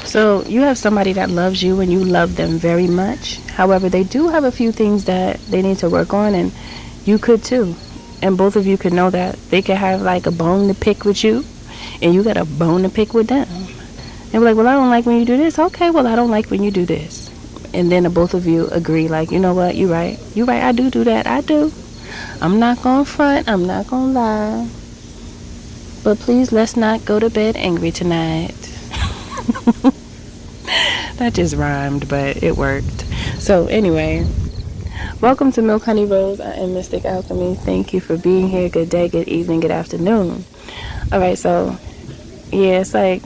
So you have somebody that loves you and you love them very much. However, they do have a few things that they need to work on, and you could too. And both of you could know that they could have like a bone to pick with you, and you got a bone to pick with them. They're like, well, I don't like when you do this. Okay, well, I don't like when you do this. And then the both of you agree, like, you know what, you're right. You're right, I do that. I do. I'm not going to front. I'm not going to lie. But please, let's not go to bed angry tonight. That just rhymed, but it worked. So anyway, welcome to Milk Honey Rose. I am Mystic Alchemy. Thank you for being here. Good day, good evening, good afternoon. All right, so yeah, it's like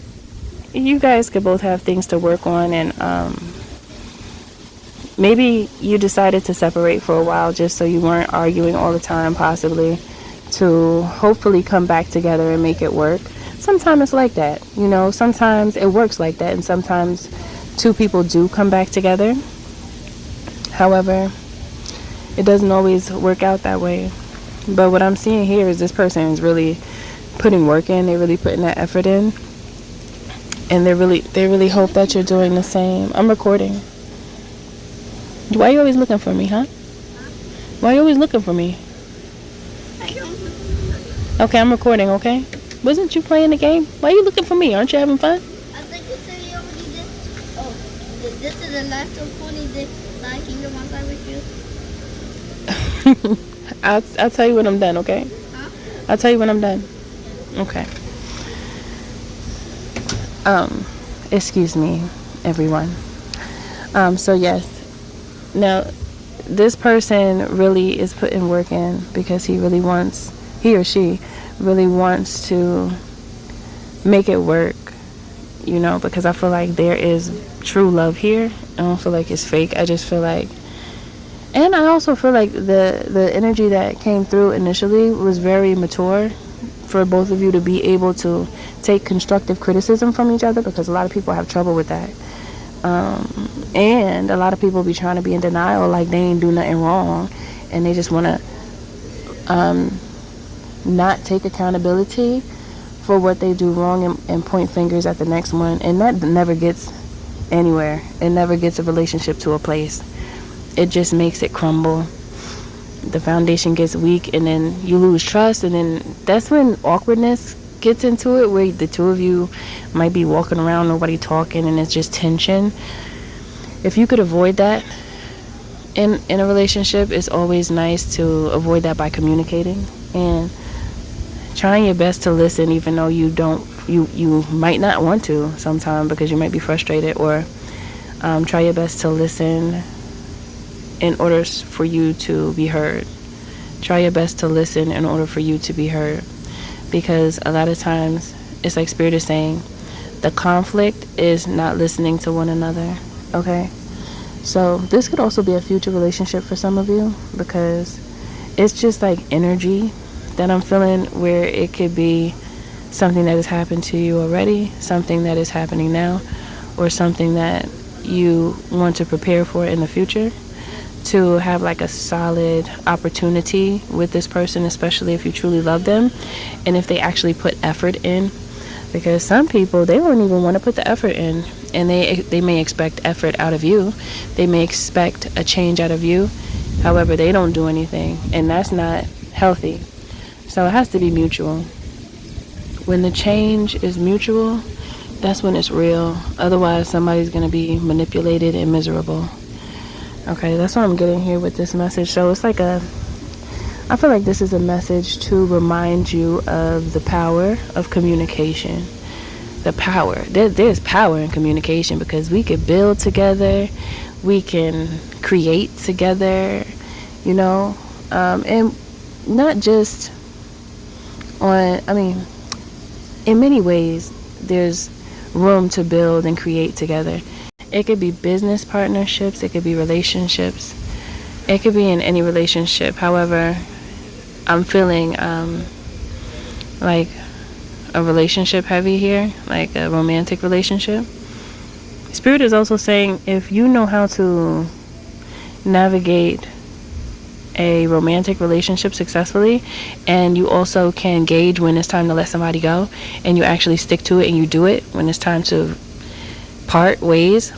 you guys could both have things to work on, and maybe you decided to separate for a while just so you weren't arguing all the time, possibly, to hopefully come back together and make it work. Sometimes it's like that, you know, sometimes it works like that, and sometimes two people do come back together. However, it doesn't always work out that way. But what I'm seeing here is this person is really putting work in, they're really putting that effort in, and they really hope that you're doing the same. I'm recording. Why are you always looking for me, huh? Why are you always looking for me? Okay, I'm recording, okay? Wasn't you playing the game? Why are you looking for me? Aren't you having fun? I think you said you already did. Oh, this is the last recording that I can go outside with you. I'll tell you when I'm done, okay? Huh? I'll tell you when I'm done. Okay. Excuse me, everyone. So yes. Now, this person really is putting work in because he or she really wants to make it work, you know, because I feel like there is true love here. I don't feel like it's fake. I just feel like, and I also feel like the energy that came through initially was very mature for both of you to be able to take constructive criticism from each other, because a lot of people have trouble with that. And a lot of people be trying to be in denial, like they ain't do nothing wrong, and they just want to not take accountability for what they do wrong, and point fingers at the next one, and that never gets anywhere. It never gets a relationship to a place. It just makes it crumble. The foundation gets weak, and then you lose trust, and then that's when awkwardness gets into it, where the two of you might be walking around, nobody talking, and it's just tension. If you could avoid that in a relationship, it's always nice to avoid that by communicating and trying your best to listen, even though you might not want to sometimes because you might be frustrated, or try your best to listen in order for you to be heard. Try your best to listen in order for you to be heard, because a lot of times it's like Spirit is saying, the conflict is not listening to one another. Okay, so this could also be a future relationship for some of you, because it's just like energy that I'm feeling, where it could be something that has happened to you already, something that is happening now, or something that you want to prepare for in the future, to have like a solid opportunity with this person, especially if you truly love them and if they actually put effort in. Because some people, they don't even want to put the effort in, and they may expect effort out of you. They may expect a change out of you. However, they don't do anything, and that's not healthy. So it has to be mutual. When the change is mutual, that's when it's real. Otherwise, somebody's going to be manipulated and miserable. Okay, that's what I'm getting here with this message. So it's like I feel like this is a message to remind you of the power of communication. The power. There's power in communication, because we could build together, we can create together, you know, and not just in many ways, there's room to build and create together. It could be business partnerships, it could be relationships, it could be in any relationship. However, I'm feeling like a relationship heavy here, like a romantic relationship. Spirit is also saying, if you know how to navigate a romantic relationship successfully, and you also can gauge when it's time to let somebody go, and you actually stick to it and you do it when it's time to part ways,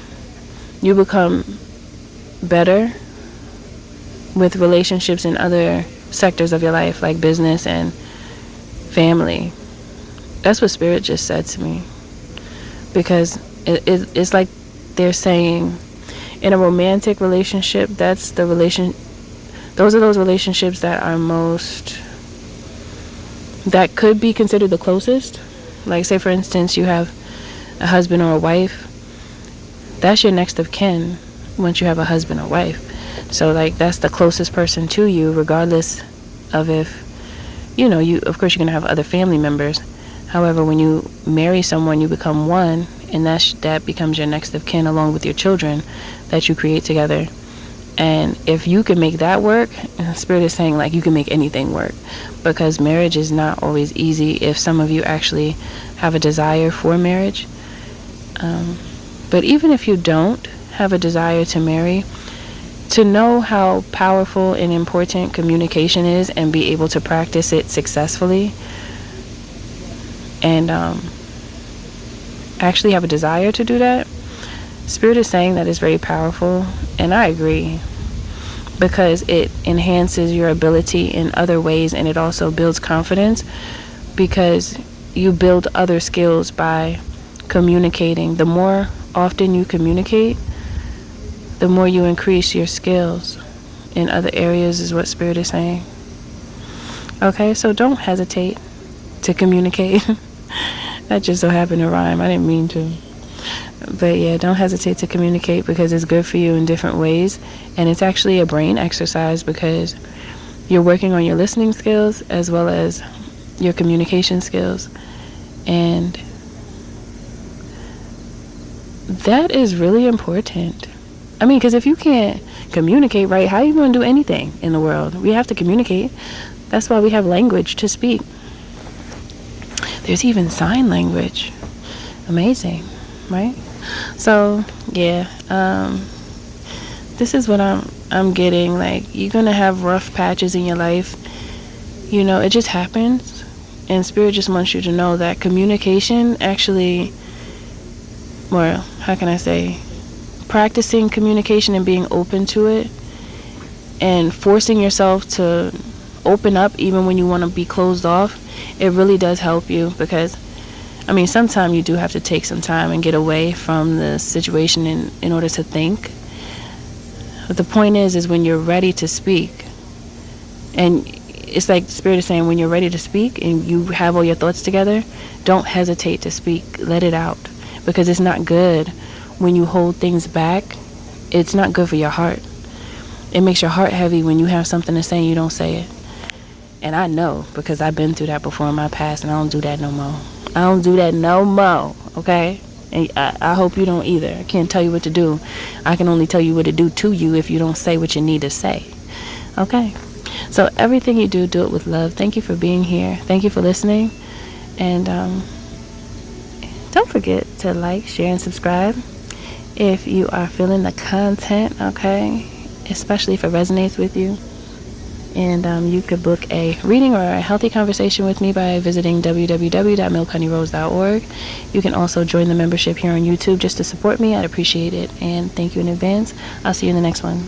you become better with relationships in other sectors of your life, like business and family. That's what Spirit just said to me. Because it's like they're saying, in a romantic relationship, those are those relationships that are that could be considered the closest. Like, say for instance, you have a husband or a wife. That's your next of kin once you have a husband or wife. So like, that's the closest person to you, regardless of if, of course you're going to have other family members. However, when you marry someone, you become one, and that becomes your next of kin, along with your children that you create together. And if you can make that work, Spirit is saying, like, you can make anything work, because marriage is not always easy if some of you actually have a desire for marriage. But even if you don't have a desire to marry, to know how powerful and important communication is and be able to practice it successfully, and actually have a desire to do that, Spirit is saying that it's very powerful. And I agree, because it enhances your ability in other ways, and it also builds confidence, because you build other skills by communicating. The more often you communicate, the more you increase your skills in other areas, is what Spirit is saying. Okay, so don't hesitate to communicate. That just so happened to rhyme. I didn't mean to. But yeah, don't hesitate to communicate, because it's good for you in different ways. And it's actually a brain exercise, because you're working on your listening skills as well as your communication skills. And that is really important. I mean, because if you can't communicate right, how are you going to do anything in the world? We have to communicate. That's why we have language to speak. There's even sign language. Amazing, right? So yeah, this is what I'm getting. Like, you're gonna have rough patches in your life. It just happens, and Spirit just wants you to know that communication actually, well, how can I say, practicing communication and being open to it, and forcing yourself to open up even when you want to be closed off, it really does help you. Because sometimes you do have to take some time and get away from the situation in order to think. But the point is when you're ready to speak, and it's like Spirit is saying, when you're ready to speak and you have all your thoughts together, don't hesitate to speak. Let it out, because it's not good when you hold things back. It's not good for your heart. It makes your heart heavy when you have something to say and you don't say it. And I know, because I've been through that before in my past, and I don't do that no more. I don't do that no more, okay? And I hope you don't either. I can't tell you what to do. I can only tell you what to do to you if you don't say what you need to say, okay? So everything you do it with love. Thank you for being here. Thank you for listening. And don't forget to like, share, and subscribe if you are feeling the content, okay? Especially if it resonates with you. And you could book a reading or a healthy conversation with me by visiting www.milkhoneyRose.org. You can also join the membership here on YouTube just to support me. I'd appreciate it. And thank you in advance. I'll see you in the next one.